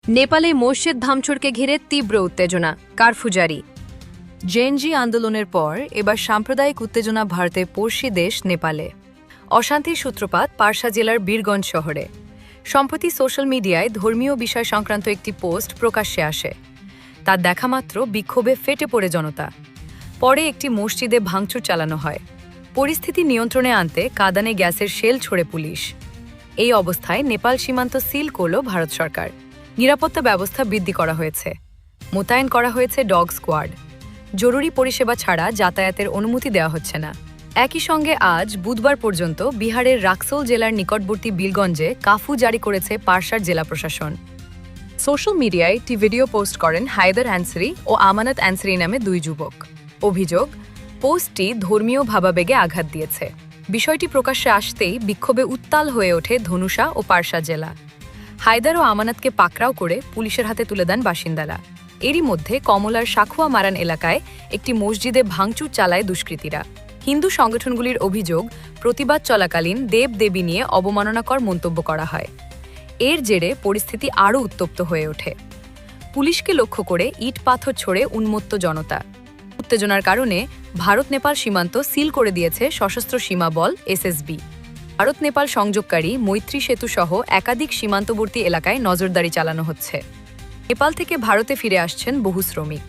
নেপালে মসজিদ ভাঙচুরকে ঘিরে তীব্র উত্তেজনা, কারফিউ জারি। জেনজি আন্দোলনের পর এবার সাম্প্রদায়িক উত্তেজনা ভারতে পড়শি দেশ নেপালে। অশান্তির সূত্রপাত পারসা জেলার বীরগঞ্জ শহরে। সম্প্রতি সোশ্যাল মিডিয়ায় ধর্মীয় বিষয় সংক্রান্ত একটি পোস্ট প্রকাশ্যে আসে। তা দেখামাত্র বিক্ষোভে ফেটে পড়ে জনতা। পরে একটি মসজিদে ভাঙচুর চালানো হয়। পরিস্থিতি নিয়ন্ত্রণে আনতে কাঁদানে গ্যাসের শেল ছোড়ে পুলিশ। এই অবস্থায় নেপাল সীমান্ত সিল করল ভারত সরকার। নিরাপত্তা ব্যবস্থা বৃদ্ধি করা হয়েছে। মোতায়েন করা হয়েছে ডগ স্কোয়াড। জরুরি পরিষেবা ছাড়া যাতায়াতের অনুমতি দেওয়া হচ্ছে না। একই সঙ্গে আজ বুধবার পর্যন্ত বিহারের রাক্সোল জেলার নিকটবর্তী বীরগঞ্জে কাফু জারি করেছে পারসার জেলা প্রশাসন। সোশ্যাল মিডিয়ায় একটি ভিডিও পোস্ট করেন হায়দার আনসারি ও আমানত আনসারি নামে দুই যুবক। অভিযোগ, পোস্টটি ধর্মীয় ভাবাবেগে আঘাত দিয়েছে। বিষয়টি প্রকাশ্যে আসতেই বিক্ষোভে উত্তাল হয়ে ওঠে ধনুষা ও পারসা জেলা। হায়দার ও আমানতকে পাকড়াও করে পুলিশের হাতে তুলে দেন বাসিন্দারা। এরই মধ্যে কমলার সাখুয়া মারান এলাকায় একটি মসজিদে ভাঙচুর চালায় দুষ্কৃতীরা। হিন্দু সংগঠনগুলির অভিযোগ, প্রতিবাদ চলাকালীন দেব-দেবী নিয়ে অবমাননাকর মন্তব্য করা হয়। এর জেরে পরিস্থিতি আরও উত্তপ্ত হয়ে ওঠে। পুলিশকে লক্ষ্য করে ইট পাথর ছড়ে উন্মত্ত জনতা। উত্তেজনার কারণে ভারত-নেপাল সীমান্ত সিল করে দিয়েছে সশস্ত্র সীমা বল এসএসবি। ভারত-নেপাল সংযোগকারী মৈত্রী সেতু সহ একাধিক সীমান্তবর্তী এলাকায় নজরদারি চালানো হচ্ছে। নেপাল থেকে ভারতে ফিরে আসছেন বহু শ্রমিক।